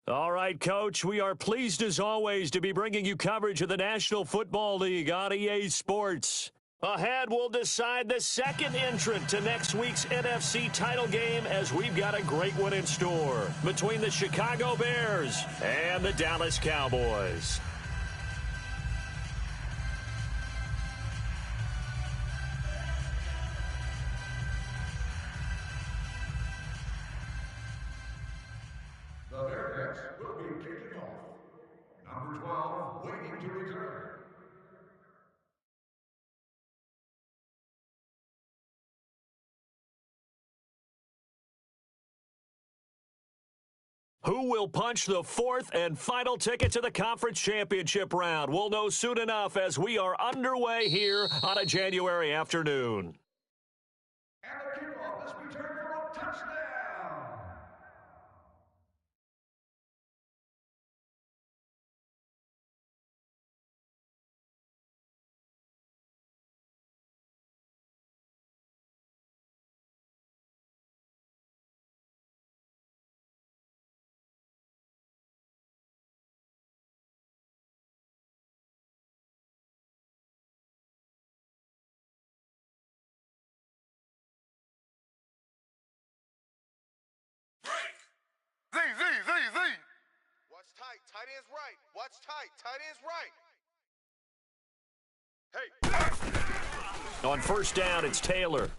All right, Coach, we are pleased as always to be bringing you coverage of the National Football League on EA Sports. Ahead, we'll decide the second entrant to next week's NFC title game as we've got a great one in store between the Chicago Bears and the Dallas Cowboys. The Bearcats will be kicking off. Number 12, waiting to return. Who will punch the fourth and final ticket to the conference championship round? We'll know soon enough as we are underway here on a January afternoon. And the kickoff is returned for a touchdown. Z. Watch tight. Tight end's right. Watch tight. Tight end's right. Hey. On first down, it's Taylor.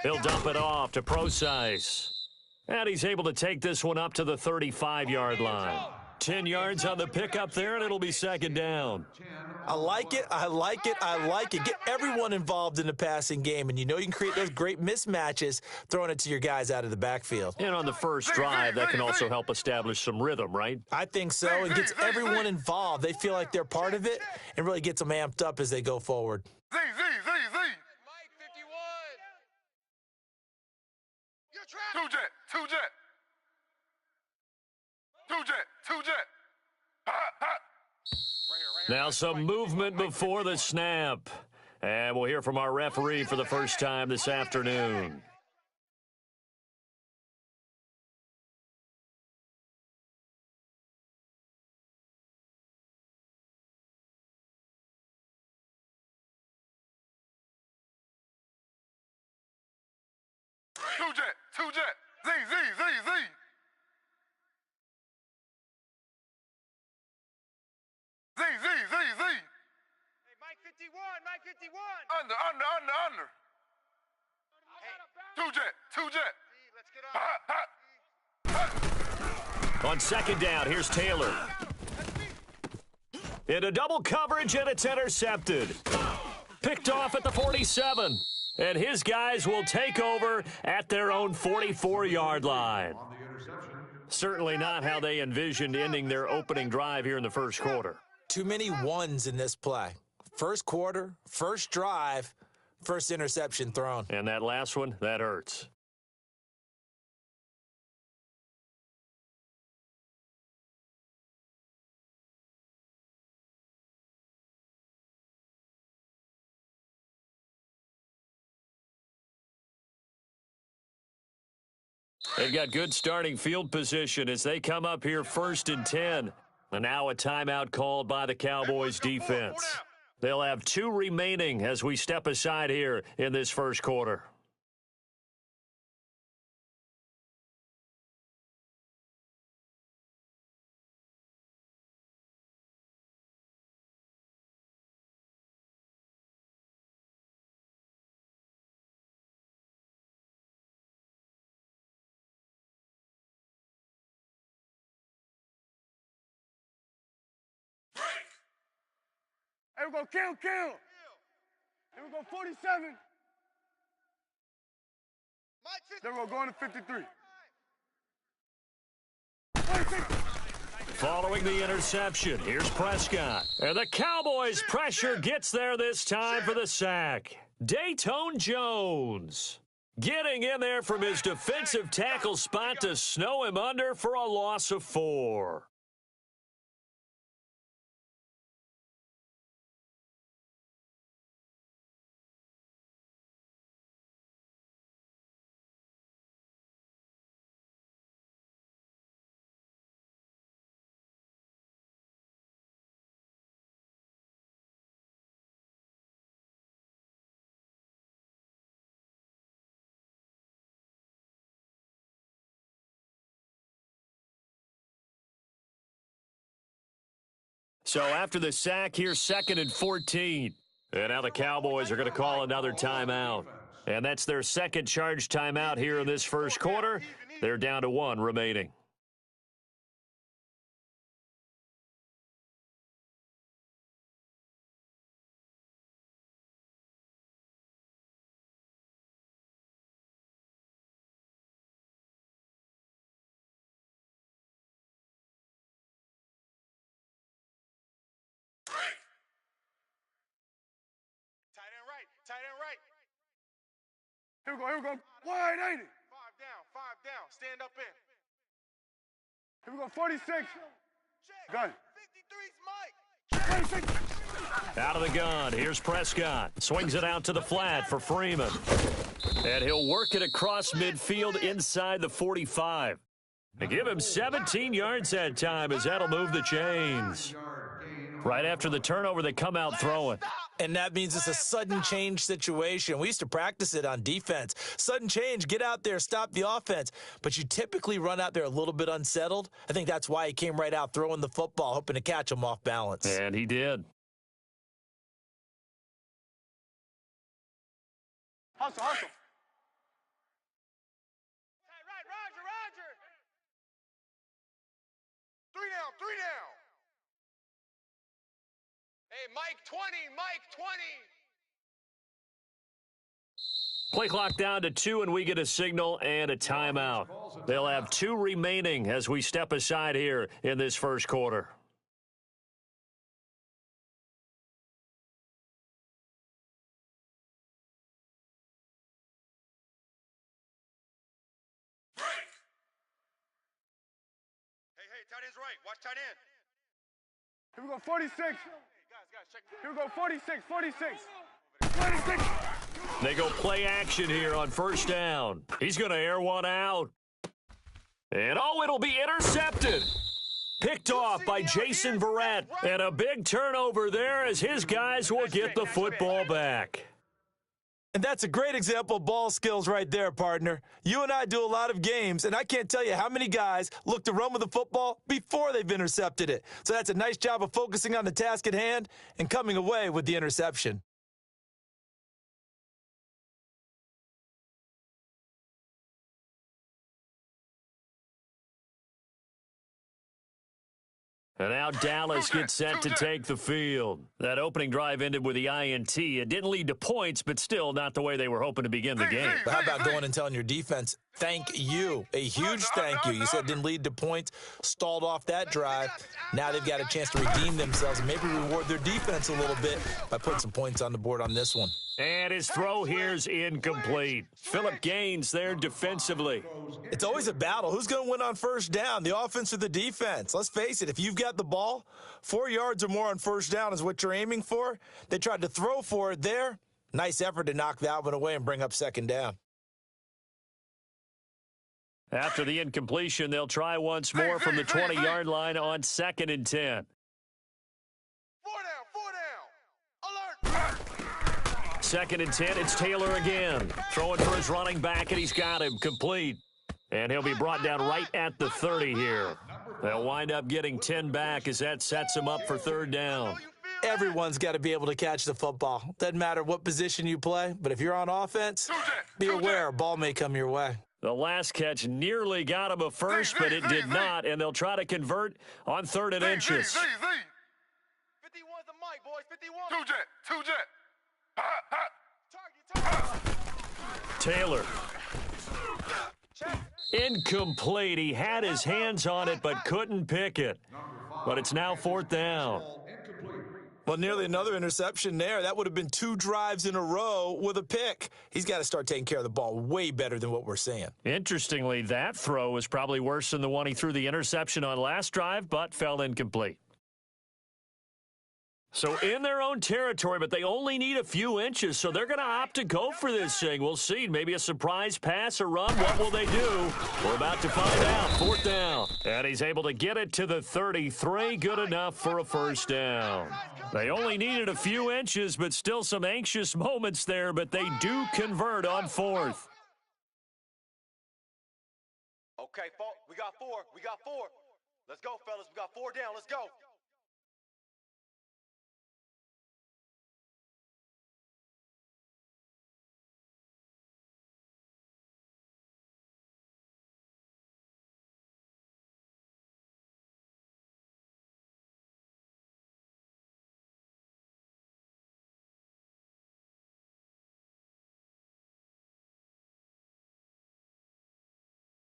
He'll dump it off to Procise. And he's able to take this one up to the 35-yard line. 10 yards on the pickup there, and it'll be second down. I like it. Get everyone involved in the passing game, and you know you can create those great mismatches throwing it to your guys out of the backfield. And on the first drive, that can also help establish some rhythm, right? I think so. It gets everyone involved. They feel like they're part of it and really gets them amped up as they go forward. Z. Mike 51. You're trapped. Two jet. Now some movement before the snap. And we'll hear from our referee for the first time this afternoon. Two jet. Z. Hey, Mike 51. Under. Two jet. Let's get up. On second down, here's Taylor. Into double coverage, and it's intercepted. Picked off at the 47. And his guys will take over at their own 44-yard line. Certainly not how they envisioned ending their opening drive here in the first quarter. Too many ones in this play. First quarter, first drive, first interception thrown. And that last one, that hurts. They've got good starting field position as they come up here first and 10. And now a timeout called by the Cowboys defense. They'll have 2 remaining as we step aside here in this first quarter. Hey, we're going to kill. Then we're going 47. Then we're going to 53. Following the interception, here's Prescott. And the Cowboys' pressure gets there this time for the sack. Dayton Jones getting in there from his defensive tackle spot to snow him under for a loss of 4. So after the sack, here's 2nd and 14. And now the Cowboys are going to call another timeout. And that's their second charge timeout here in this first quarter. They're down to 1 remaining. Tight end right. Here we go. Wide 80. 5 down. Stand up in. Here we go, 46. Check. Gun. 53's Mike. 26. Out of the gun, here's Prescott. Swings it out to the flat for Freeman. And he'll work it across midfield inside the 45. They give him 17 yards that time as that'll move the chains. Right after the turnover, they come out throwing. And that means it's a sudden change situation. We used to practice it on defense. Sudden change, get out there, stop the offense. But you typically run out there a little bit unsettled. I think that's why he came right out throwing the football, hoping to catch him off balance. And he did. Hustle. Right, Roger. 3 down. Hey, Mike 20. Play clock down to 2, and we get a signal and a timeout. They'll have 2 remaining as we step aside here in this first quarter. Hey, tight end's right. Watch tight end. Here we go, 46. Guys, check. Here we go, 46. 26. They go play action here on first down. He's going to air one out. And, it'll be intercepted. Picked off by Jason Verrett. And a big turnover there as his guys will get the football back. And that's a great example of ball skills right there, partner. You and I do a lot of games, and I can't tell you how many guys look to run with the football before they've intercepted it. So that's a nice job of focusing on the task at hand and coming away with the interception. And now Dallas gets set to take the field. That opening drive ended with the INT. It didn't lead to points, but still not the way they were hoping to begin the game. But how about going and telling your defense, thank you, a huge thank you. You said it didn't lead to points, stalled off that drive. Now they've got a chance to redeem themselves and maybe reward their defense a little bit by putting some points on the board on this one. And his throw here's incomplete. Phillip Gaines there defensively. It's always a battle. Who's going to win on first down, the offense or the defense? Let's face it, if you've got the ball, 4 yards or more on first down is what you're aiming for. They tried to throw for it there. Nice effort to knock that one away and bring up second down. After the incompletion, they'll try once more from the 20-yard line on 2nd and 10. 4 down. Alert. 2nd and 10, it's Taylor again. Throwing for his running back, and he's got him complete. And he'll be brought down right at the 30 here. They'll wind up getting 10 back as that sets him up for third down. Everyone's got to be able to catch the football. Doesn't matter what position you play, but if you're on offense, be aware a ball may come your way. The last catch nearly got him a first, but it did not, and they'll try to convert on 3rd and inches. 51's the mic, boys. 51. Two jet. Target. Taylor. Incomplete. He had his hands on it but couldn't pick it. But it's now 4th down. Well, nearly another interception there. That would have been 2 drives in a row with a pick. He's got to start taking care of the ball way better than what we're seeing. Interestingly, that throw was probably worse than the one he threw the interception on last drive, but fell incomplete. So in their own territory, but they only need a few inches, so they're going to opt to go for this thing. We'll see. Maybe a surprise pass or run. What will they do? We're about to find out. 4th down. And he's able to get it to the 33. Good enough for a first down. They only needed a few inches, but still some anxious moments there, but they do convert on 4th. Okay, we got 4. Let's go, fellas. We got 4 down. Let's go.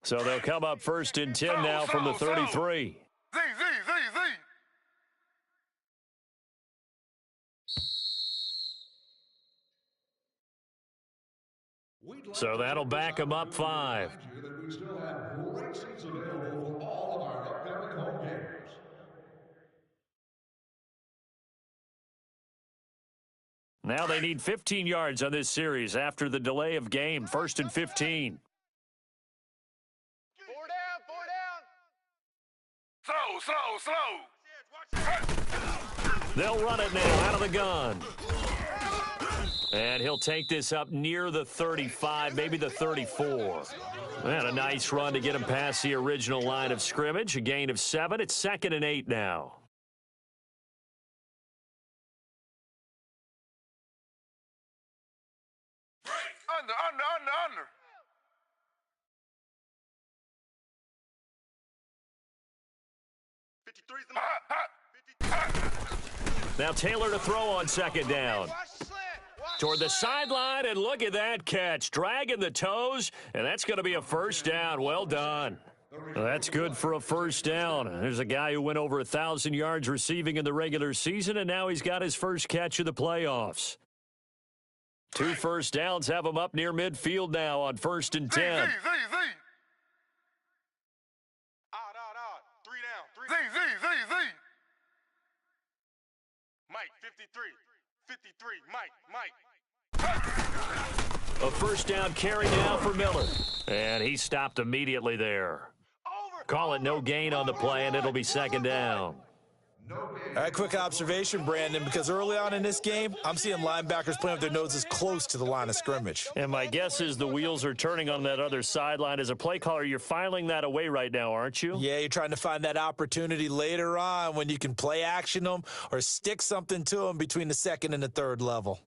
So they'll come up 1st and 10 now from the 33. Z. So that'll back them up 5. That we still have great seats available for all of our upcoming home games. Now they need 15 yards on this series after the delay of game. 1st and 15. Slow. They'll run it now out of the gun. And he'll take this up near the 35, maybe the 34. And a nice run to get him past the original line of scrimmage. A gain of 7. It's 2nd and 8 now. Under. Now Taylor to throw on 2nd down. Toward the sideline, and look at that catch. Dragging the toes, and that's going to be a 1st down. Well done. That's good for a 1st down. There's a guy who went over 1,000 yards receiving in the regular season, and now he's got his first catch of the playoffs. 2 1st downs have him up near midfield now on 1st and 10. Odd. 3 down. Z. Mike, 53, Mike. A 1st down carry now for Miller. And he stopped immediately there. Call it no gain on the play, and it'll be 2nd down. All right, quick observation, Brandon, because early on in this game, I'm seeing linebackers playing with their noses close to the line of scrimmage. And my guess is the wheels are turning on that other sideline. As a play caller, you're filing that away right now, aren't you? Yeah, you're trying to find that opportunity later on when you can play action them or stick something to them between the 2nd and the 3rd level.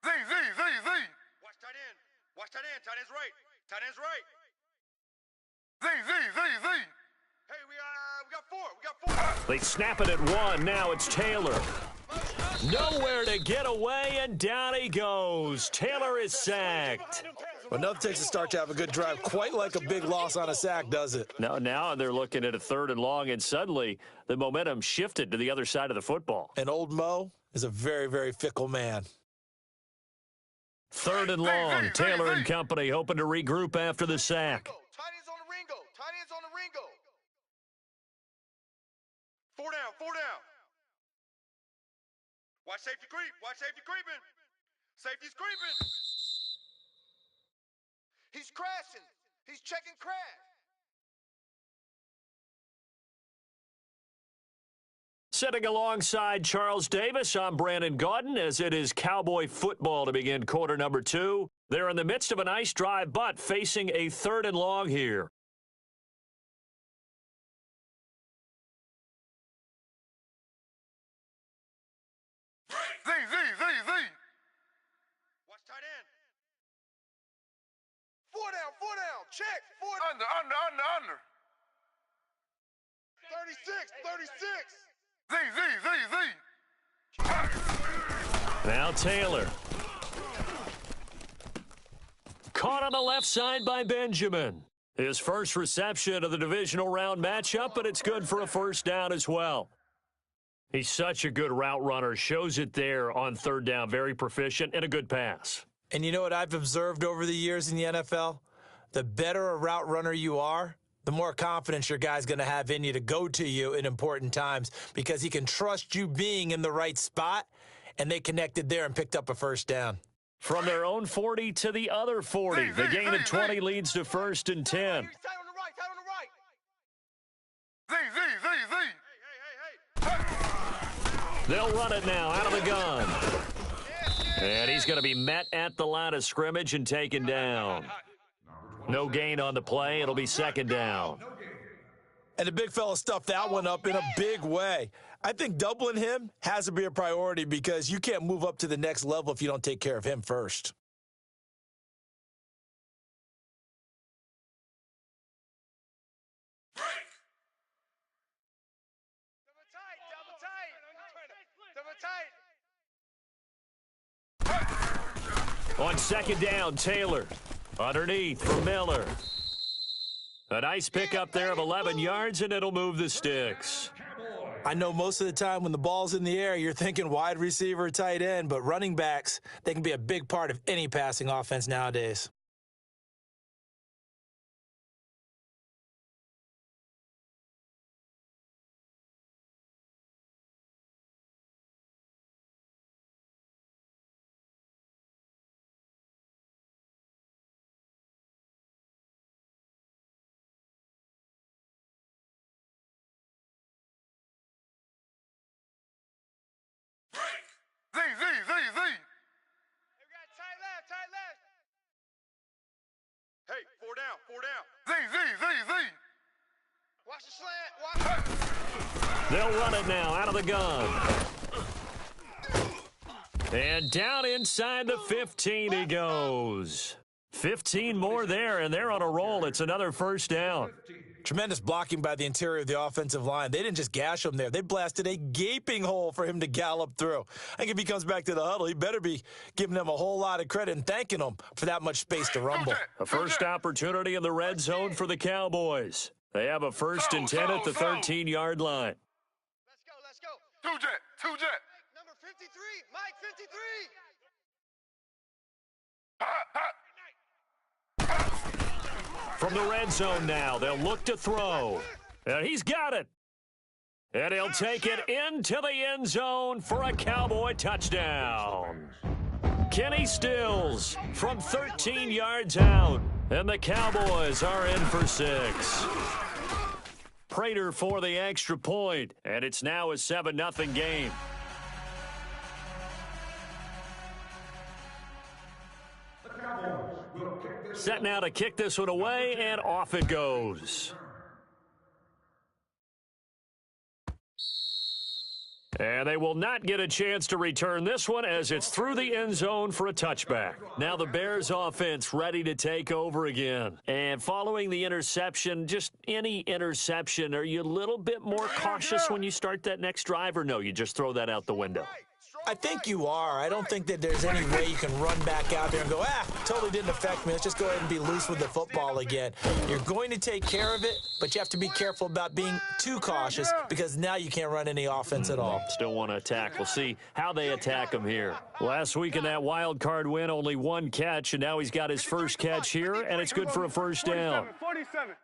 Z. Watch tight end. Tight end's right. Z. Hey, we got 4. They snap it at 1. Now it's Taylor. Nowhere to get away, and down he goes. Taylor is sacked. Well, nothing takes a start to have a good drive quite like a big loss on a sack, does it? Now they're looking at a 3rd and long, and suddenly the momentum shifted to the other side of the football. And old Mo is a very, very fickle man. 3rd and long. Taylor and company hoping to regroup after the sack. Tight ends on the Ringo. 4 down. Watch safety creeping. Safety's creeping. He's crashing. He's checking crash. Sitting alongside Charles Davis, I'm Brandon Gaudin as it is Cowboy football to begin quarter number 2. They're in the midst of a nice drive, but facing a 3rd and long here. Z. Watch tight end. 4 down. Check. 4 Under. 36. Z. Now Taylor. Caught on the left side by Benjamin. His first reception of the divisional round matchup, but it's good for a 1st down as well. He's such a good route runner. Shows it there on 3rd down. Very proficient and a good pass. And you know what I've observed over the years in the NFL? The better a route runner you are, the more confidence your guy's going to have in you to go to you in important times because he can trust you being in the right spot, and they connected there and picked up a 1st down. From their own 40 to the other 40. The gain of 20 leads to 1st and 10. Tight on the right. Hey. They'll run it now out of the gun. And he's going to be met at the line of scrimmage and taken down. No gain on the play. It'll be 2nd down. And the big fella stuffed that one up in a big way. I think doubling him has to be a priority because you can't move up to the next level if you don't take care of him first. tight. On second down, Taylor. Underneath for Miller. A nice pickup there of 11 yards, and it'll move the sticks. I know most of the time when the ball's in the air, you're thinking wide receiver, tight end, but running backs, they can be a big part of any passing offense nowadays. Z. We got tight left. Hey, four down. Z. Watch the slant. They'll run it now out of the gun. And down inside the 15 he goes. 15 more there, and they're on a roll. It's another first down. Tremendous blocking by the interior of the offensive line. They didn't just gash him there. They blasted a gaping hole for him to gallop through. I think if he comes back to the huddle, he better be giving them a whole lot of credit and thanking them for that much space to rumble. A first opportunity in the red zone for the Cowboys. They have a 1st and 10 at the 13-yard line. Let's go. Two jet. Number 53, Mike 53. From the red zone now, they'll look to throw. And he's got it. And he'll take it into the end zone for a Cowboy touchdown. Kenny Stills from 13 yards out. And the Cowboys are in for 6. Prater for the extra point. And it's now a 7-0 game. Set now to kick this one away, and off it goes. And they will not get a chance to return this one as it's through the end zone for a touchback. Now the Bears offense ready to take over again. And following the interception, just any interception, are you a little bit more cautious when you start that next drive, or no, you just throw that out the window? I think you are. I don't think that there's any way you can run back out there and go, totally didn't affect me. Let's just go ahead and be loose with the football again. You're going to take care of it, but you have to be careful about being too cautious because now you can't run any offense at all. Still want to attack. We'll see how they attack him here. Last week in that wild card win, only one catch, and now he's got his first catch here, and it's good for a first down. 47.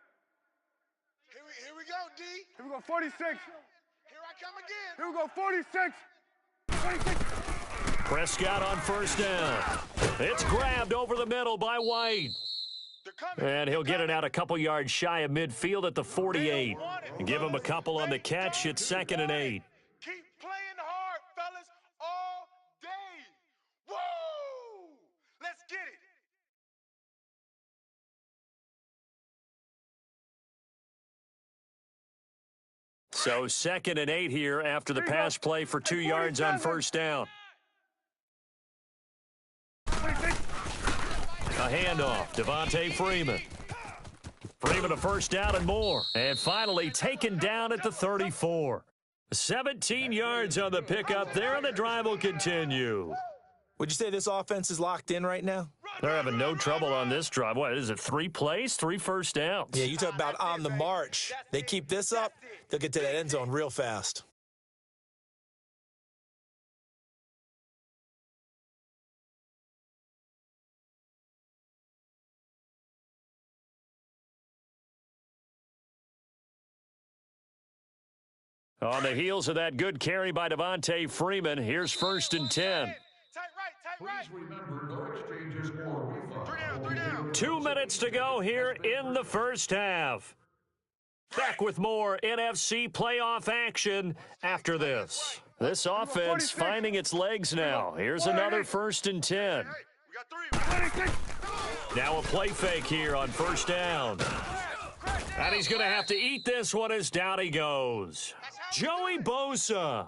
Here we go, D. Here we go, 46. Here I come again. Here we go, 46. 46. Prescott on first down. It's grabbed over the middle by White. And he'll get it out a couple yards shy of midfield at the 48. Give him a couple on the catch. It's 2nd and 8. Keep playing hard, fellas, all day. Woo! Let's get it. So 2nd and 8 here after the pass play for 2 yards on first down. A handoff, Devontae Freeman. Freeman a first down and more. And finally taken down at the 34. 17 yards on the pickup there, and the drive will continue. Would you say this offense is locked in right now? They're having no trouble on this drive. What is it, 3 plays, 3 first downs? Yeah, you talk about on the march. They keep this up, they'll get to that end zone real fast. On the heels of that good carry by Devontae Freeman, here's 1st and 10. Tight right. Please remember, no exchanges or refunds. 3 down. 2 minutes to go here in the first half. Back with more NFC playoff action after this. This offense finding its legs now. Here's another 1st and 10. We got 3. Now a play fake here on first down. And he's going to have to eat this one as down he goes. Joey Bosa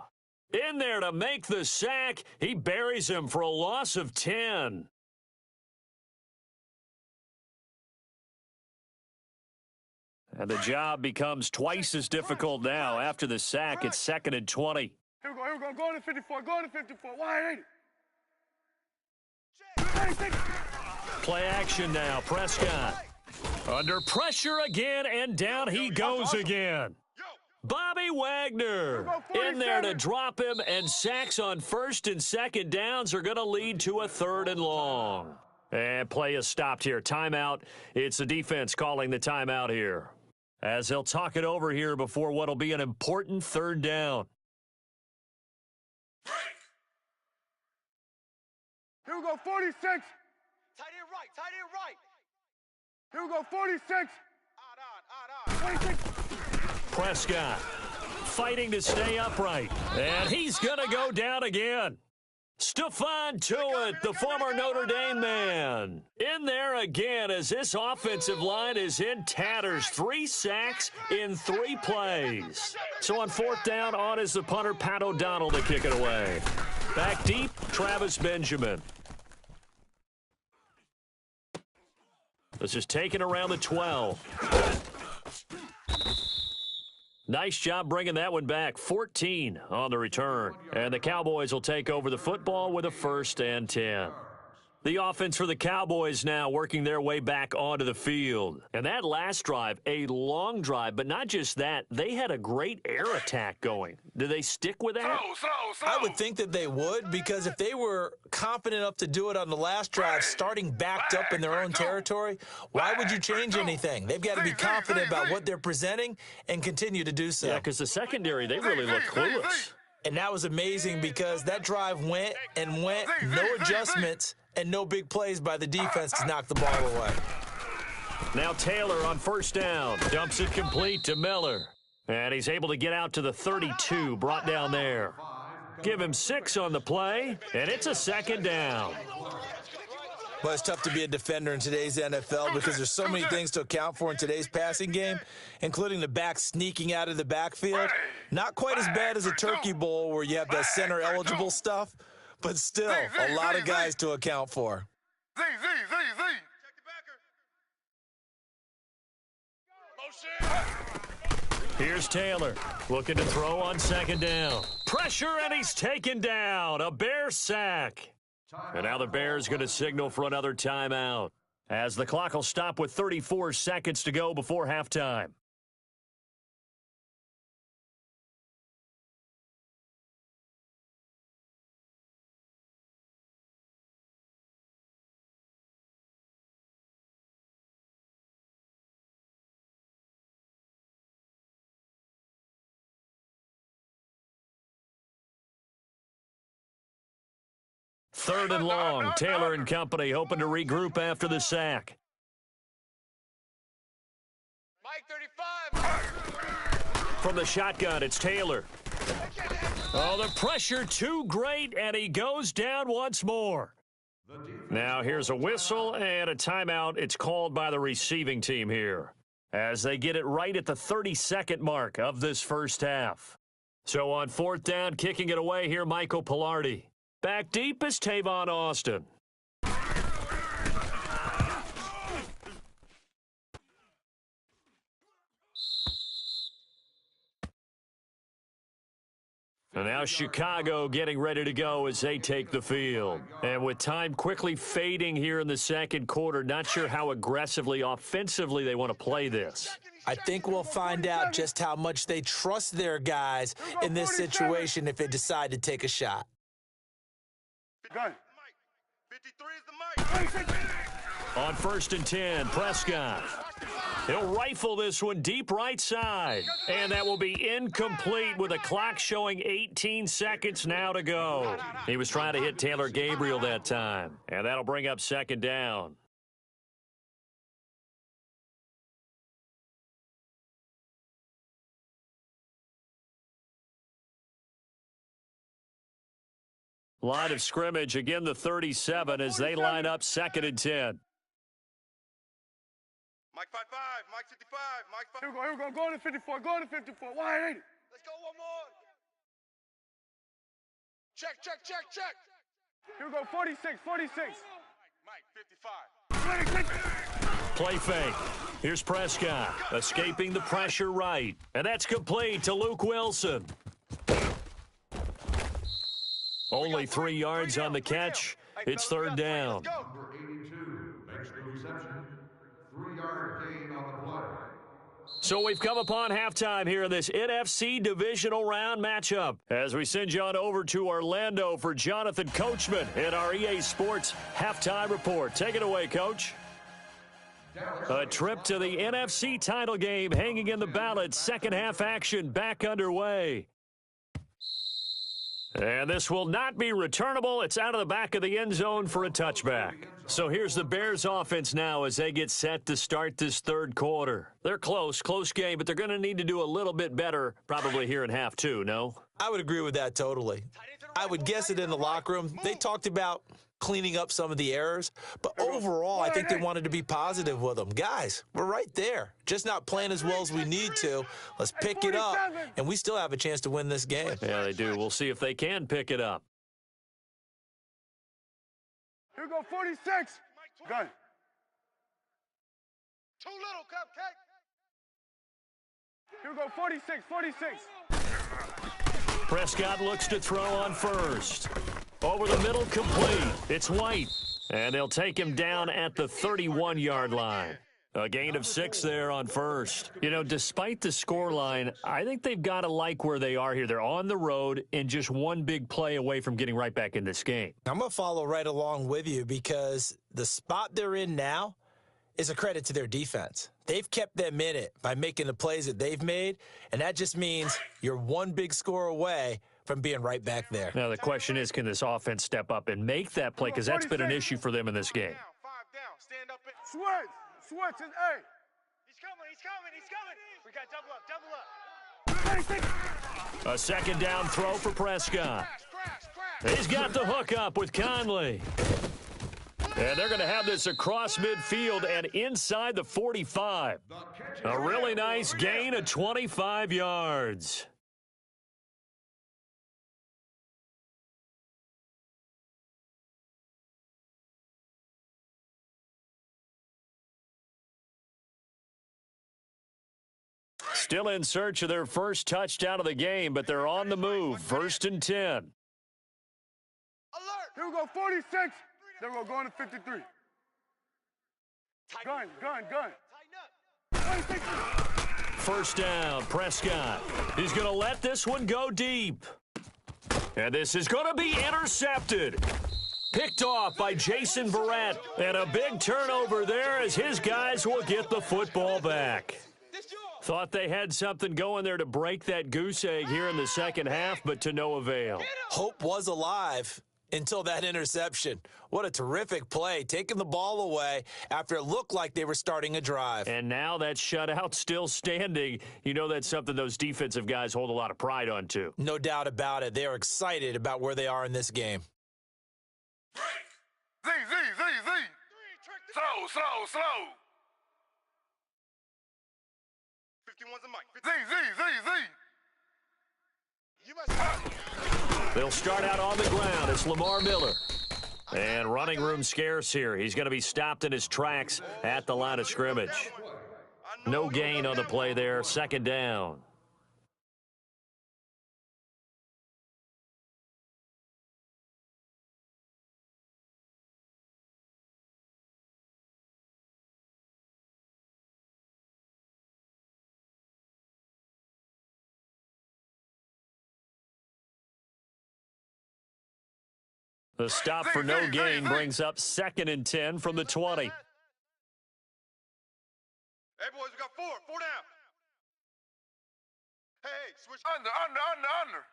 in there to make the sack. He buries him for a loss of 10. And the job becomes twice as difficult now. After the sack, it's 2nd and 20. Here we go. Here we go. Going to 54. Going to 54. Wide 80. Play action now. Prescott under pressure again, and down he goes again. Bobby Wagner in there to drop him, and sacks on first and second downs are going to lead to a 3rd and long. And play is stopped here. Timeout. It's the defense calling the timeout here, as they'll talk it over here before what'll be an important 3rd down. Here we go, 46. Tight end right, tight end right. Here we go, 46. Odd. 26. Prescott fighting to stay upright, and he's going to go down again. Stephon Tuitt, the former Notre Dame man, in there again as this offensive line is in tatters. 3 sacks in 3 plays. So on 4th down, on is the punter, Pat O'Donnell, to kick it away. Back deep, Travis Benjamin. This is taken around the 12. Nice job bringing that one back. 14 on the return. And the Cowboys will take over the football with a 1st and 10. The offense for the Cowboys now working their way back onto the field. And that last drive, a long drive, but not just that. They had a great air attack going. Do they stick with that? I would think that they would, because if they were confident enough to do it on the last drive, starting backed up in their own territory, why would you change anything? They've got to be confident about what they're presenting and continue to do so. Yeah, because the secondary, they really look clueless. And that was amazing because that drive went and went, no adjustments, and no big plays by the defense to knock the ball away. Now Taylor on 1st down. Dumps it complete to Miller. And he's able to get out to the 32, brought down there. Give him 6 on the play, and it's a 2nd down. Well, it's tough to be a defender in today's NFL because there's so many things to account for in today's passing game, including the back sneaking out of the backfield. Not quite as bad as a Turkey Bowl where you have that center-eligible stuff, but still a lot of guys to account for. Z. Check the backer. Here's Taylor looking to throw on 2nd down. Pressure, and he's taken down. A Bear sack. And now the Bears going to signal for another timeout, as the clock will stop with 34 seconds to go before halftime. Third and long. Taylor and company hoping to regroup after the sack. Mike 35. From the shotgun, it's Taylor. Oh, the pressure too great, and he goes down once more. Now here's a whistle and a timeout. It's called by the receiving team here, as they get it right at the 32nd mark of this first half. So on 4th down, kicking it away here, Michael Pilardi. Back deep is Tavon Austin. And now Chicago getting ready to go as they take the field. And with time quickly fading here in the 2nd quarter, not sure how aggressively, offensively they want to play this. I think we'll find out just how much they trust their guys in this situation if they decide to take a shot. Gun. 53 is the mic. On 1st and 10, Prescott. He'll rifle this one deep right side. And that will be incomplete with a clock showing 18 seconds now to go. He was trying to hit Taylor Gabriel that time. And that'll bring up 2nd down. Line of scrimmage, again the 37 as they line up 2nd and 10. Mike 55, Mike 55, Mike 5. Here we go. Going to 54. Going to 54. Wide 80. Let's go one more. Check. Here we go. 46. 46. Mike 55. Play fake. Here's Prescott escaping the pressure right. And that's complete to Luke Wilson. Only 3 yards on the catch. It's third down. Number 82 makes the reception. 3-yard gain on the play. So we've come upon halftime here in this NFC divisional round matchup as we send you on over to Orlando for Jonathan Coachman in our EA Sports halftime report. Take it away, Coach. A trip to the NFC title game hanging in the balance. Second half action back underway. And this will not be returnable. It's out of the back of the end zone for a touchback. So here's the Bears offense now as they get set to start this third quarter. They're close game, but they're going to need to do a little bit better probably here in half two, no? I would agree with that totally. I would guess it in the locker room. They talked about cleaning up some of the errors, but overall, I think they wanted to be positive with them. Guys, we're right there. Just not playing as well as we need to. Let's pick it up, and we still have a chance to win this game. Yeah, they do. We'll see if they can pick it up. Here we go, 46. Gun. Too little, cupcake. Here we go, 46. Prescott looks to throw on first. Over the middle, complete. It's White. And they'll take him down at the 31-yard line. A gain of 6 there on first. You know, despite the scoreline, I think they've got to like where they are here. They're on the road and just one big play away from getting right back in this game. I'm going to follow right along with you because the spot they're in now is a credit to their defense. They've kept them in it by making the plays that they've made, and that just means you're one big score away from being right back there. Now, the question is, can this offense step up and make that play? Because that's been an issue for them in this game. 5 down. Stand up and Switch is A. He's coming. We got double up. A second down throw for Prescott. Crash. He's got the hook up with Conley. And they're going to have this across midfield and inside the 45. A really nice gain of 25 yards. Still in search of their first touchdown of the game, but they're on the move. 1st and 10. Alert. Here we go, 46. Then we're going to 53. Gun. Tighten up. 26. First down, Prescott. He's going to let this one go deep. And this is going to be intercepted. Picked off by Jason Verrett. And a big turnover there as his guys will get the football back. Thought they had something going there to break that goose egg here in the second half, but to no avail. Hope was alive until that interception. What a terrific play, taking the ball away after it looked like they were starting a drive. And now that shutout still standing. You know that's something those defensive guys hold a lot of pride on, too. No doubt about it. They are excited about where they are in this game. Z. Slow. 51's a mic. Z. You must. They'll start out on the ground. It's Lamar Miller. And running room scarce here. He's going to be stopped in his tracks at the line of scrimmage. No gain on the play there. Second down. The stop for no gain brings up 2nd and 10 from the 20. Hey, boys, we got 4 down. Hey, switch. Under.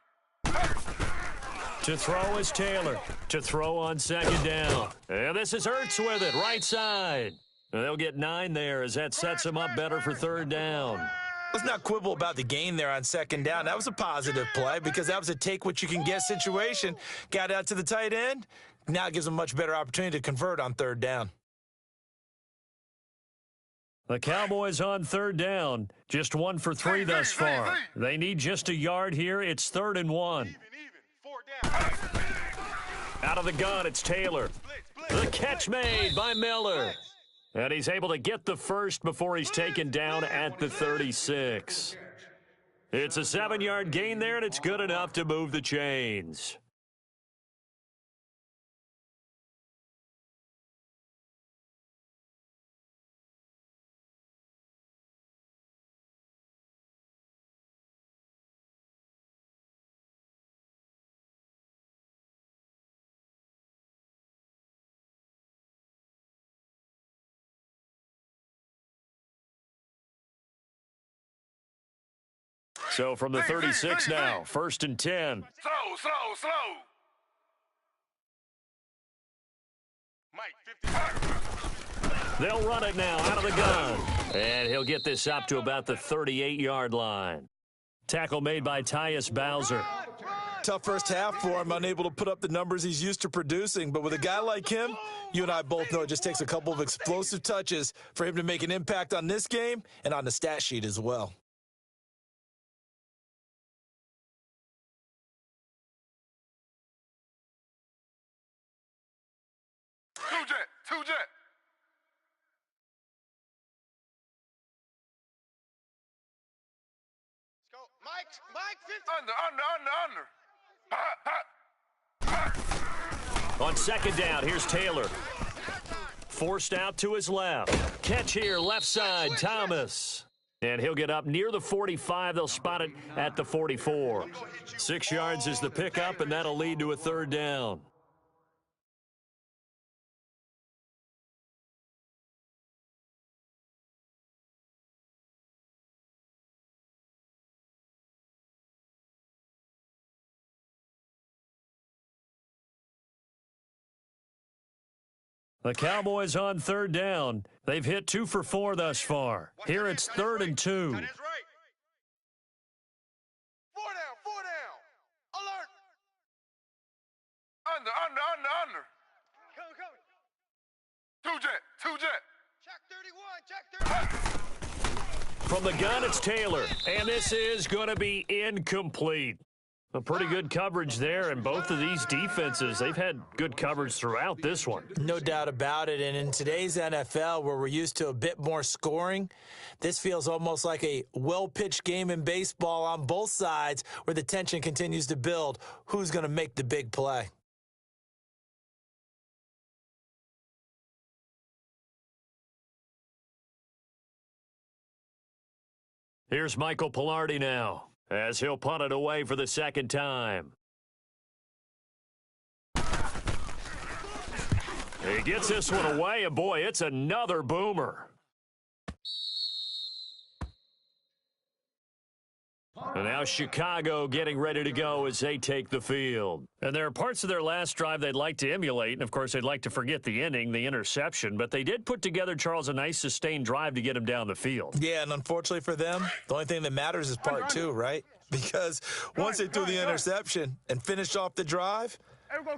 To throw is Taylor. To throw on second down. And this is Ertz with it, right side. And they'll get 9 there as that sets them up better for third down. Let's not quibble about the gain there on second down. That was a positive play because that was a take-what-you-can-get situation. Got out to the tight end. Now it gives them a much better opportunity to convert on third down. The Cowboys on third down. Just 1 for 3 thus far. They need just a yard here. It's 3rd and 1. Even. 4 down. Out of the gun, it's Taylor. The catch made by Miller. And he's able to get the first before he's taken down at the 36. It's a 7-yard gain there, and it's good enough to move the chains. So from the 36 now, 1st and 10. Slow. Mike, 50. They'll run it now out of the gun. And he'll get this up to about the 38-yard line. Tackle made by Tyus Bowser. Tough first half for him, unable to put up the numbers he's used to producing. But with a guy like him, you and I both know it just takes a couple of explosive touches for him to make an impact on this game and on the stat sheet as well. Two jet. Let's go. Mike, 50. Under. On 2nd down, here's Taylor. Forced out to his left. Catch here, left side, Thomas. And he'll get up near the 45. They'll spot it at the 44. 6 yards is the pickup, and that'll lead to a 3rd down. The Cowboys on 3rd down. They've hit 2 for 4 thus far. Here it's 3rd and 2. That's right. 4 down. Alert. Under. Come. Two jet. Check 31. From the gun, it's Taylor. And this is going to be incomplete. A pretty good coverage there, and both of these defenses, they've had good coverage throughout this one. No doubt about it, and in today's NFL, where we're used to a bit more scoring, this feels almost like a well-pitched game in baseball on both sides where the tension continues to build. Who's going to make the big play? Here's Michael Pilardi now, as he'll punt it away for the 2nd time. He gets this one away, and boy, it's another boomer. And now Chicago getting ready to go as they take the field. And there are parts of their last drive they'd like to emulate, and of course they'd like to forget the inning, the interception, but they did put together, Charles, a nice sustained drive to get him down the field. Yeah, and unfortunately for them, the only thing that matters is part 2, right? Because once they threw the interception and finished off the drive,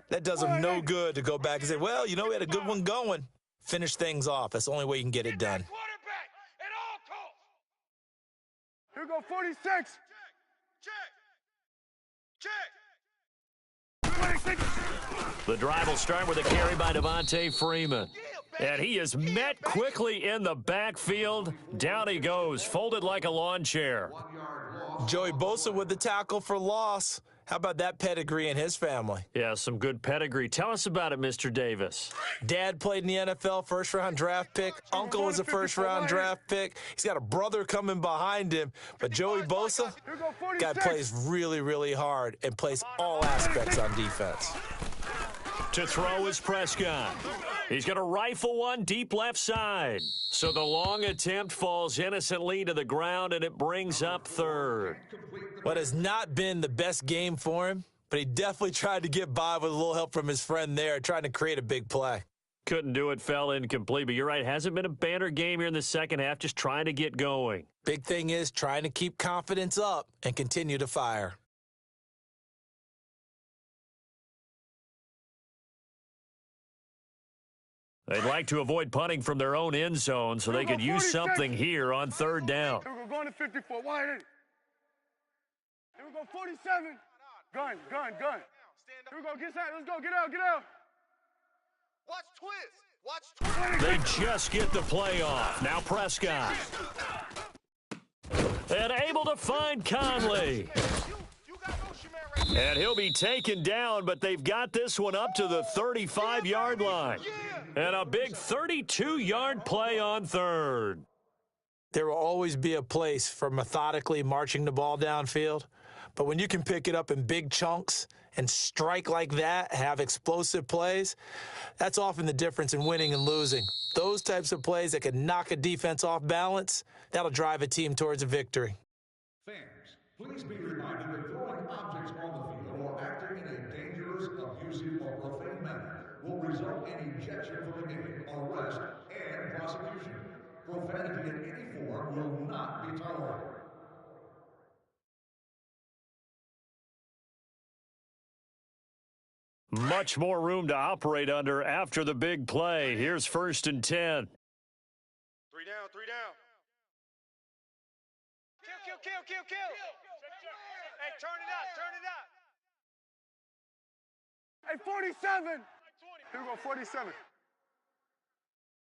that does them no good to go back and say, well, you know, we had a good one going. Finish things off. That's the only way you can get it done. Here we go, 46. Check. 26. The drive will start with a carry by Devontae Freeman. And he is met quickly in the backfield. Down he goes, folded like a lawn chair. Joey Bosa with the tackle for loss. How about that pedigree in his family? Yeah, some good pedigree. Tell us about it, Mr. Davis. Dad played in the NFL, first-round draft pick. Uncle was a first-round draft pick. He's got a brother coming behind him. But Joey Bosa, guy plays really, really hard and plays all aspects on defense. To throw is Prescott. He's going to rifle one deep left side. So the long attempt falls innocently to the ground, and it brings up 3rd. What has not been the best game for him, but he definitely tried to get by with a little help from his friend there, trying to create a big play. Couldn't do it, fell incomplete, but you're right, hasn't been a banner game here in the second half, just trying to get going. Big thing is trying to keep confidence up and continue to fire. They'd like to avoid punting from their own end zone so they could use something here on 3rd down. Here we go, going to 54, wide in. Here we go, 47. Gun. Here we go, get out, let's go, get out. Watch twist. They just get the play off. Now Prescott. And able to find Conley. And he'll be taken down, but they've got this one up to the 35-yard line. And a big 32-yard play on 3rd. There will always be a place for methodically marching the ball downfield. But when you can pick it up in big chunks and strike like that, have explosive plays, that's often the difference in winning and losing. Those types of plays that can knock a defense off balance, that'll drive a team towards a victory. Fans, Please be reminded that throwing objects on the field or acting in a dangerous, abusive, or profane manner will result in ejection from the game, arrest, and prosecution. Profanity in any form will not be tolerated. Much more room to operate under after the big play. Here's 1st and 10. 3 down, 3 down. Kill. Hey, turn it up. Hey, 47. Here we go, 47.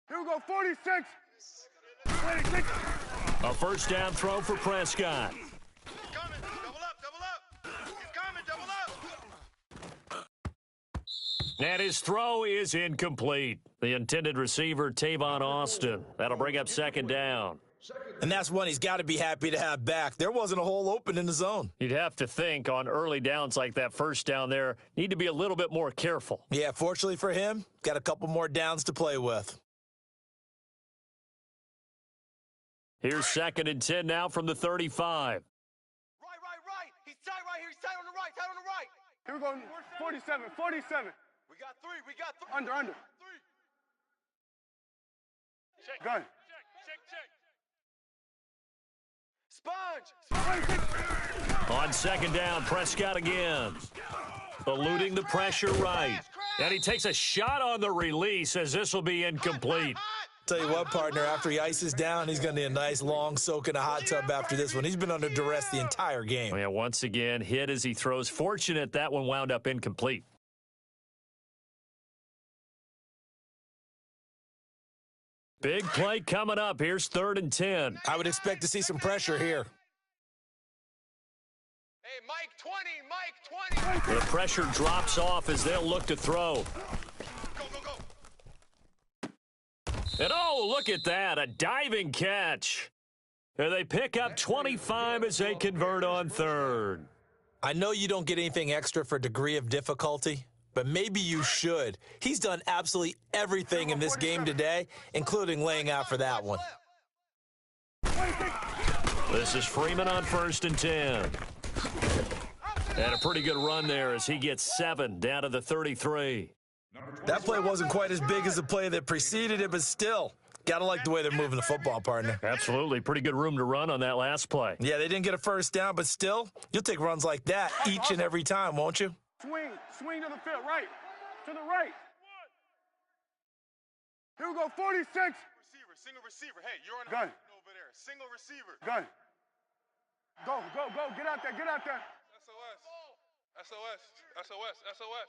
Here we go, 46. 26. A first down throw for Prescott. He's coming. Double up. He's coming, double up. And his throw is incomplete. The intended receiver, Tavon Austin. That'll bring up 2nd down. And that's one he's got to be happy to have back. There wasn't a hole open in the zone. You'd have to think on early downs like that first down there, need to be a little bit more careful. Yeah, fortunately for him, got a couple more downs to play with. Here's 2nd and 10 now from the 35. Right. He's tight right here. He's tight on the right. Here we go, 47. We got three. Under. Check. Gun. Check. Sponge. On 2nd down, Prescott again. Eluding the pressure right. And he takes a shot on the release as this will be incomplete. Tell you what, partner, after he ices down, he's going to need a nice long soak in a hot tub after this one. He's been under duress the entire game. Yeah, once again, hit as he throws. Fortunate that one wound up incomplete. Big play coming up. Here's 3rd and 10. I would expect to see some pressure here. Hey, Mike 20. The pressure drops off as they'll look to throw. Go. And oh, look at that, a diving catch. And they pick up 25 as they convert on 3rd. I know you don't get anything extra for degree of difficulty, but maybe you should. He's done absolutely everything in this game today, including laying out for that one. This is Freeman on 1st and 10. And a pretty good run there as he gets 7 down to the 33. That play wasn't quite as big as the play that preceded it, but still, gotta like the way they're moving the football, partner. Absolutely. Pretty good room to run on that last play. Yeah, they didn't get a first down, but still, you'll take runs like that each and every time, won't you? Swing to the field, right. To the right. Here we go, 46. Single receiver. Hey, you're on the Gun. over there. Single receiver. Gun. Go. Get out there. SOS.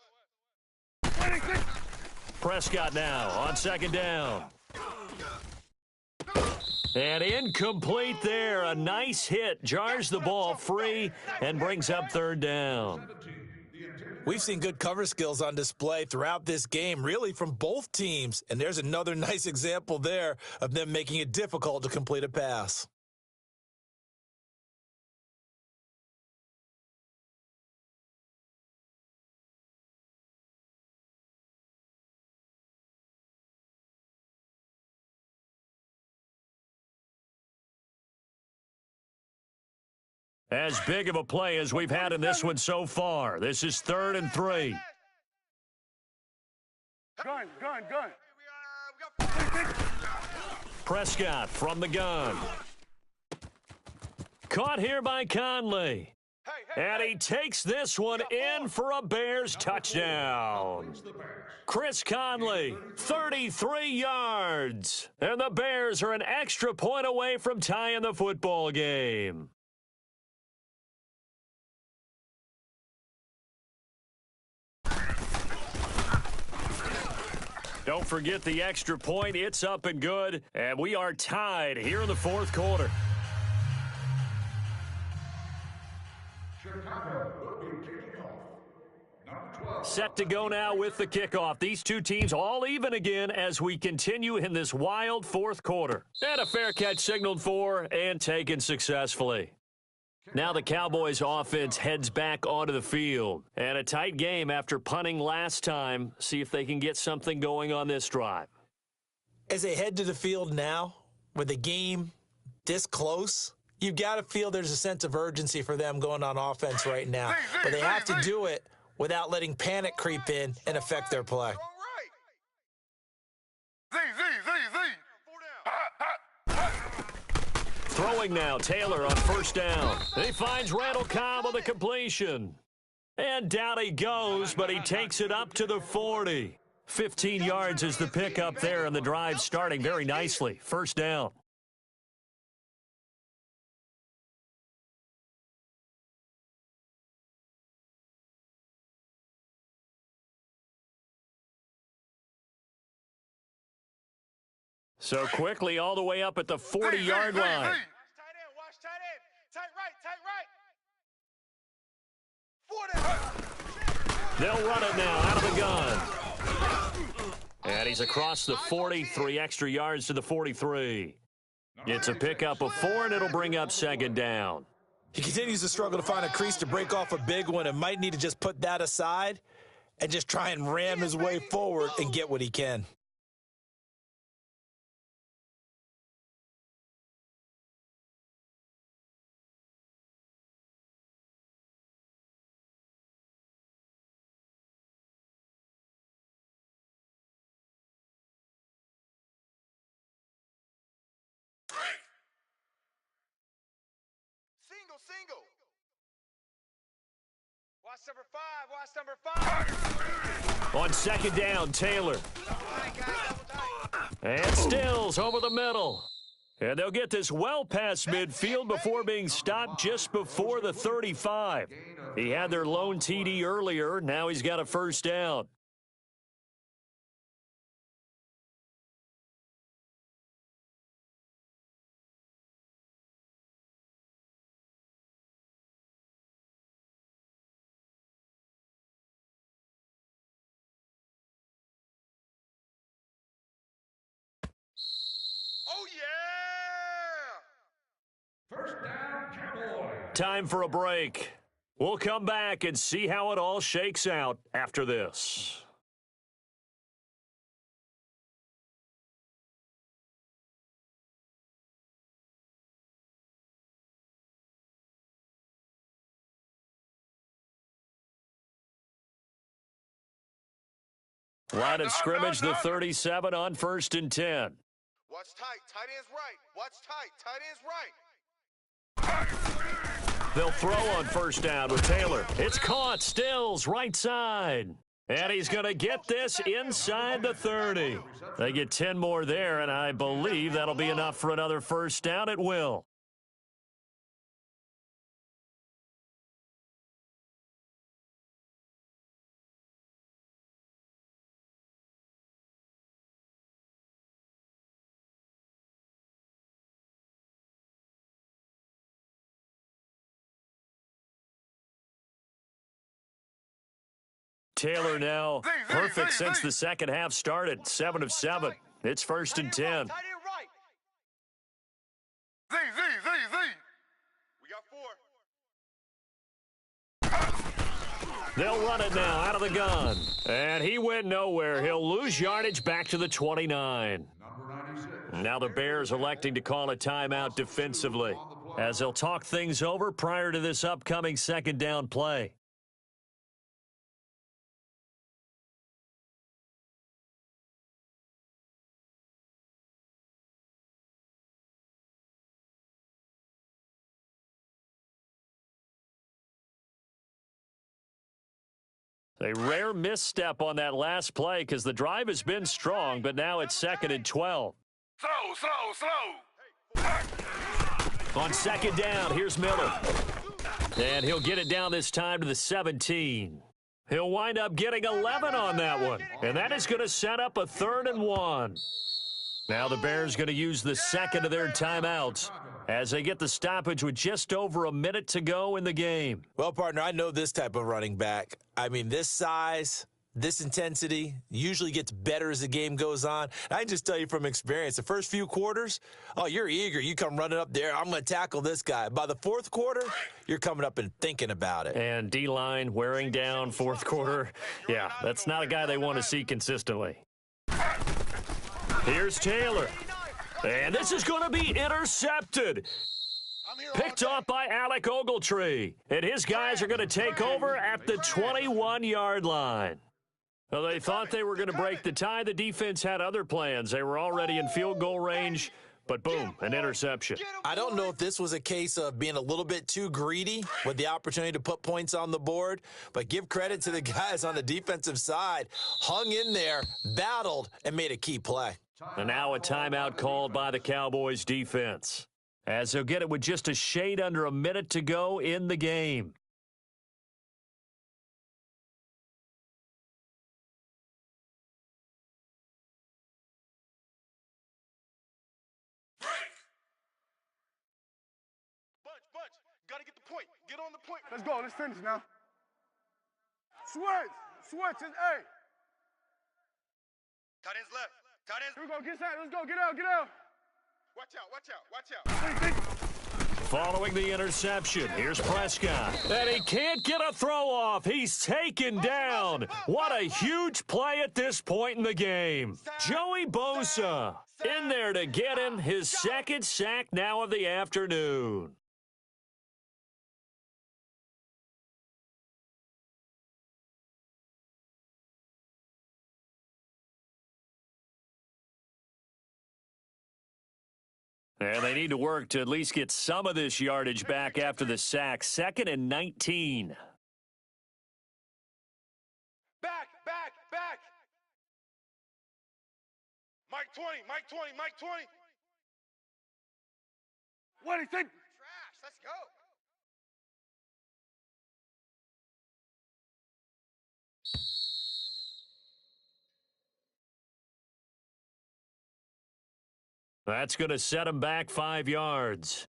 26. Prescott now on 2nd down. And incomplete there. A nice hit. Jars the ball free and brings up 3rd down. We've seen good cover skills on display throughout this game, really from both teams. And there's another nice example there of them making it difficult to complete a pass. As big of a play as we've had in this one so far. This is 3rd and 3. Gun. Prescott from the gun. Caught here by Conley. And he takes this one in for a Bears touchdown. Chris Conley, 33 yards. And the Bears are an extra point away from tying the football game. Don't forget the extra point. It's up and good. And we are tied here in the 4th quarter. Chicago will be kicking off. Number 12. Set to go now with the kickoff. These two teams all even again as we continue in this wild 4th quarter. And a fair catch signaled for and taken successfully. Now the Cowboys offense heads back onto the field. And a tight game after punting last time. See if they can get something going on this drive. As they head to the field now, with the game this close, you got to feel there's a sense of urgency for them going on offense right now. But they have to do it without letting panic creep in and affect their play. Throwing now, Taylor on first down. He finds Randall Cobb on the completion. And down he goes, but he takes it up to the 40. 15 yards is the pickup there, and the drive starting very nicely. First down. So quickly all the way up at the 40-yard line. Watch tight end, watch tight end. Tight right, tight right. 40. They'll run it now out of the gun. And he's across the 40, 3 extra yards to the 43. It's a pickup of 4, and it'll bring up second down. He continues to struggle to find a crease to break off a big one and might need to just put that aside and just try and ram his way forward and get what he can. Single. Watch number 5. On second down, Taylor. And Stills over the middle. And they'll get this well past midfield before being stopped just before the 35. He had their lone TD earlier. Now he's got a first down. Oh, yeah! First down, Cowboys. Time for a break. We'll come back and see how it all shakes out after this. Line of scrimmage, the 37 on 1st and 10. Watch tight. Tight end's right. Watch tight. Tight end's right. They'll throw on first down with Taylor. It's caught. Stills right side. And he's going to get this inside the 30. They get 10 more there, and I believe that'll be enough for another first down. It will. Taylor now perfect since the second half started. 7 of 7. It's 1st and 10. Tight end right. We got 4. They'll run it now out of the gun. And he went nowhere. He'll lose yardage back to the 29. Now the Bears electing to call a timeout defensively as they'll talk things over prior to this upcoming second down play. A rare misstep on that last play because the drive has been strong, but now it's 2nd and 12. Slow. On second down, here's Miller. And he'll get it down this time to the 17. He'll wind up getting 11 on that one. And that is going to set up a 3rd and 1. Now the Bears going to use the second of their timeouts as they get the stoppage with just over a minute to go in the game. Well, partner, I know this type of running back. I mean, this size, this intensity usually gets better as the game goes on. I can just tell you from experience, the first few quarters, oh, you're eager. You come running up there. I'm going to tackle this guy. By the 4th quarter, you're coming up and thinking about it. And D-line wearing down 4th quarter. Yeah, that's not a guy they want to see consistently. Here's Taylor. And this is going to be intercepted. Picked off by Alec Ogletree. And his guys are going to take over at the 21-yard line. Well, they thought they were going to break the tie. The defense had other plans. They were already in field goal range, but boom, an interception. I don't know if this was a case of being a little bit too greedy with the opportunity to put points on the board, but give credit to the guys on the defensive side. Hung in there, battled, and made a key play. And now a timeout called by the Cowboys defense, as they'll get it with just a shade under a minute to go in the game. Bunch. Gotta get the point. Get on the point. Let's go. Let's finish now. Switch. Hey. Tight ends left. Tight ends. Here we go. Get inside. Let's go. Get out. Watch out. Following the interception, here's Prescott. And he can't get a throw off. He's taken down. What a huge play at this point in the game. Joey Bosa in there to get him his second sack now of the afternoon. And they need to work to at least get some of this yardage back after the sack. 2nd and 19. Back. Mike 20. What do you think? Trash. Let's go. That's going to set him back 5 yards.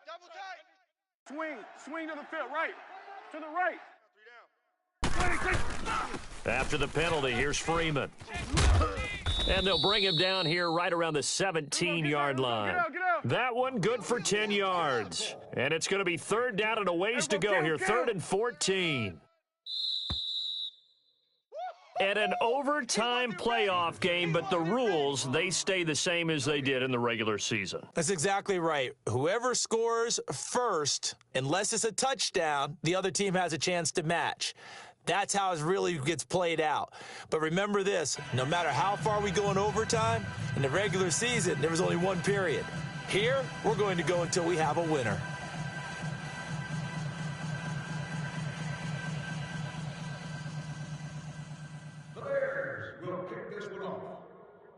Double tight. Swing to the field. Right. To the right. 3 down. After the penalty, here's Freeman. And they'll bring him down here right around the 17-yard line. Get out. That one good for 10 yards. And it's going to be 3rd down and a ways to go here. 3rd and 14. And an overtime playoff game, but the rules, they stay the same as they did in the regular season. That's exactly right. Whoever scores first, unless it's a touchdown, the other team has a chance to match. That's how it really gets played out. But remember this, no matter how far we go in overtime, in the regular season, there was only one period. Here, we're going to go until we have a winner. The Bears will kick this one off.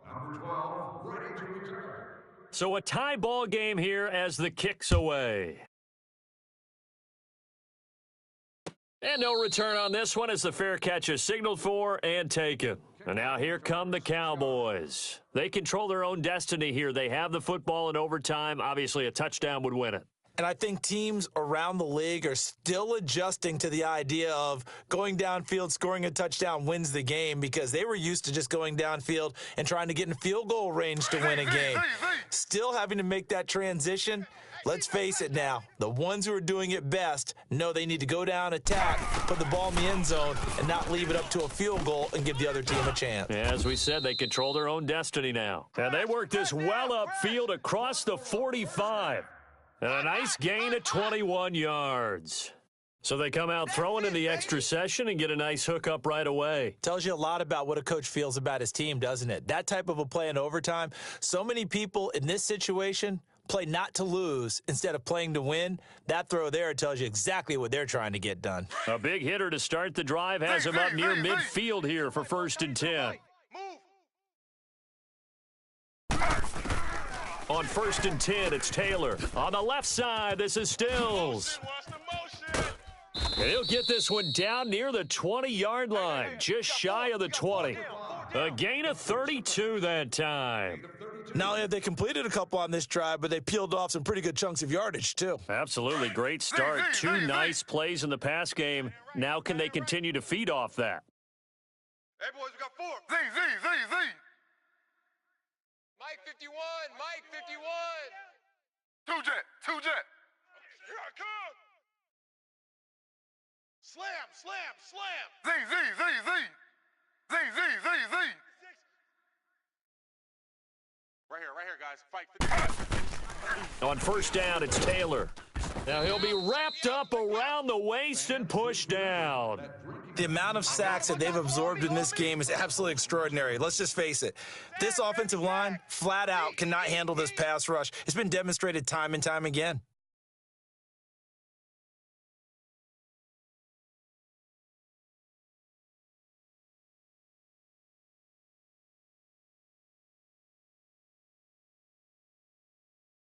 Number 12, ready to return. So a tie ball game here as the kick's away. And no return on this one as the fair catch is signaled for and taken. And now here come the Cowboys. They control their own destiny here. They have the football in overtime. Obviously, a touchdown would win it. And I think teams around the league are still adjusting to the idea of going downfield, scoring a touchdown wins the game, because they were used to just going downfield and trying to get in field goal range to win a game. Still having to make that transition. Let's face it now, the ones who are doing it best know they need to go down, attack, put the ball in the end zone, and not leave it up to a field goal and give the other team a chance. As we said, they control their own destiny now. And they work this well upfield across the 45. And a nice gain of 21 yards. So they come out throwing in the extra session and get a nice hook up right away. Tells you a lot about what a coach feels about his team, doesn't it? That type of a play in overtime, so many people in this situation play not to lose instead of playing to win. That throw there tells you exactly what they're trying to get done. A big hitter to start the drive has him up near midfield here for 1st and 10. On 1st and 10, it's Taylor. On the left side, this is Stills. He'll get this one down near the 20-yard line, just shy of the 20. A gain of 32 that time. Not only have they completed a couple on this drive, but they peeled off some pretty good chunks of yardage, too. Absolutely. Great start. 2 nice plays in the pass game. Now can they continue to feed off that? Hey, boys, we got 4. Z. Mike 51, Mike 51. Two jet. Here I come. Slam, slam, slam. Z. Right here, guys. Fight 50. On first down, it's Taylor. Now he'll be wrapped up around the waist and pushed down. The amount of sacks that they've absorbed in this game is absolutely extraordinary. Let's just face it. This offensive line, flat out, cannot handle this pass rush. It's been demonstrated time and time again.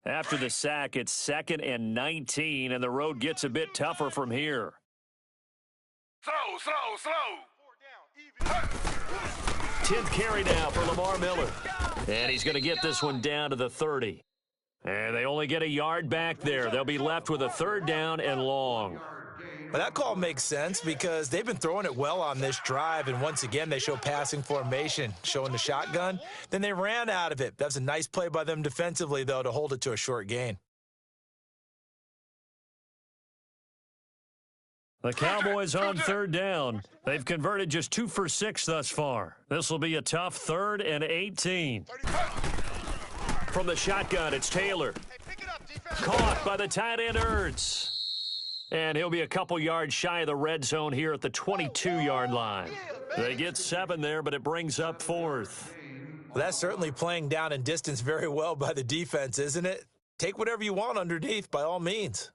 After the sack, it's 2nd and 19, and the road gets a bit tougher from here. Slow. 10th carry now for Lamar Miller. And he's going to get this one down to the 30. And they only get a yard back there. They'll be left with a 3rd down and long. But that call makes sense because they've been throwing it well on this drive, and once again they show passing formation, showing the shotgun. Then they ran out of it. That's a nice play by them defensively, though, to hold it to a short gain. The Cowboys on 3rd down. They've converted just 2 for 6 thus far. This will be a tough 3rd and 18. From the shotgun, it's Taylor. Caught by the tight end Ertz. And he'll be a couple yards shy of the red zone here at the 22-yard line. They get 7 there, but it brings up 4th. Well, that's certainly playing down in distance very well by the defense, isn't it? Take whatever you want underneath, by all means.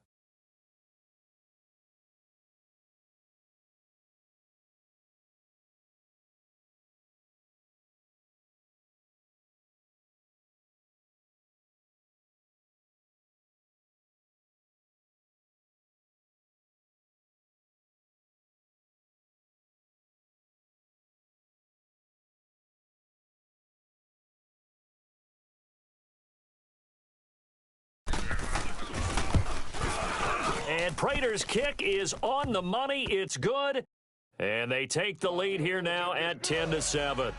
And Prater's kick is on the money. It's good. And they take the lead here now at 10-7.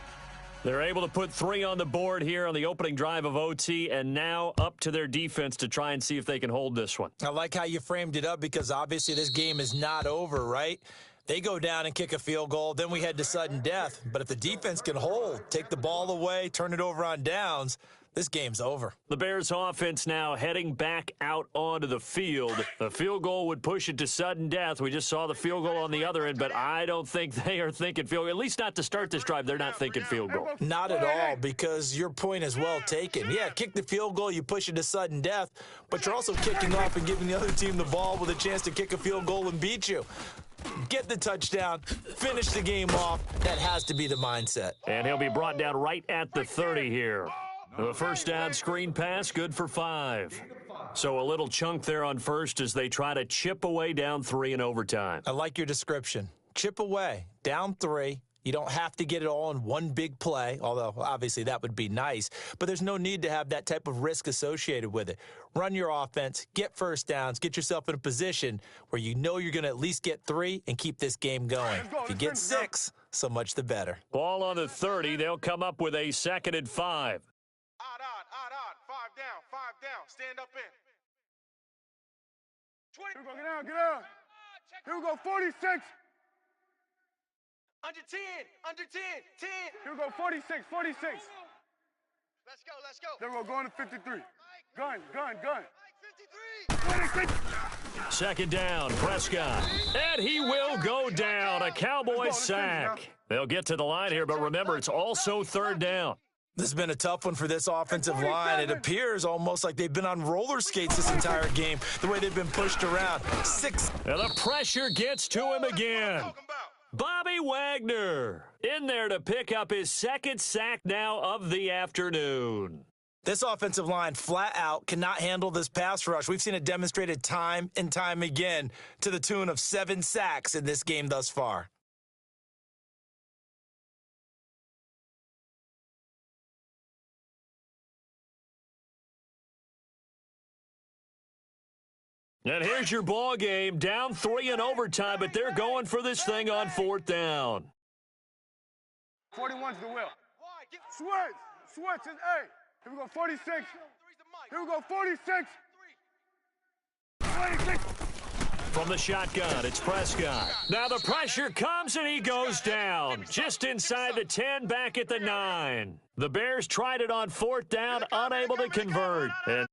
They're able to put 3 on the board here on the opening drive of OT, and now up to their defense to try and see if they can hold this one. I like how you framed it up because obviously this game is not over, right? They go down and kick a field goal, then we head to sudden death. But if the defense can hold, take the ball away, turn it over on downs, this game's over. The Bears offense now heading back out onto the field. The field goal would push it to sudden death. We just saw the field goal on the other end, but I don't think they are thinking field goal. At least not to start this drive. They're not thinking field goal. Not at all, because your point is well taken. Yeah, kick the field goal, you push it to sudden death, but you're also kicking off and giving the other team the ball with a chance to kick a field goal and beat you. Get the touchdown, finish the game off. That has to be the mindset. And he'll be brought down right at the 30 here. The first down screen pass, good for 5. So a little chunk there on first as they try to chip away down 3 in overtime. I like your description. Chip away, down 3. You don't have to get it all in one big play, although obviously that would be nice. But there's no need to have that type of risk associated with it. Run your offense, get first downs, get yourself in a position where you know you're going to at least get 3 and keep this game going. If you get 6, so much the better. Ball on the 30. They'll come up with a 2nd and 5. Odd. 5 down. Stand up in. 20. Here we go, get out. Here we go, 46. Under 10. 10. Here we go, 46. Let's go. Then we're going to 53. Gun. Mike 53. 2nd down, Prescott. And he will go down. A Cowboys sack. They'll get to the line here, but remember, it's also 3rd down. This has been a tough one for this offensive line. It appears almost like they've been on roller skates this entire game, the way they've been pushed around. 6. And the pressure gets to him again. Bobby Wagner in there to pick up his 2nd sack now of the afternoon. This offensive line flat out cannot handle this pass rush. We've seen it demonstrated time and time again to the tune of 7 sacks in this game thus far. And here's your ball game, down 3 in overtime, but they're going for this thing on 4th down. 41's the will. Switch. Hey. Here we go, 46. Here we go, 46. 26. From the shotgun, it's Prescott. Now the pressure comes and he goes down. Just inside the 10, back at the 9. The Bears tried it on 4th down, unable to convert. And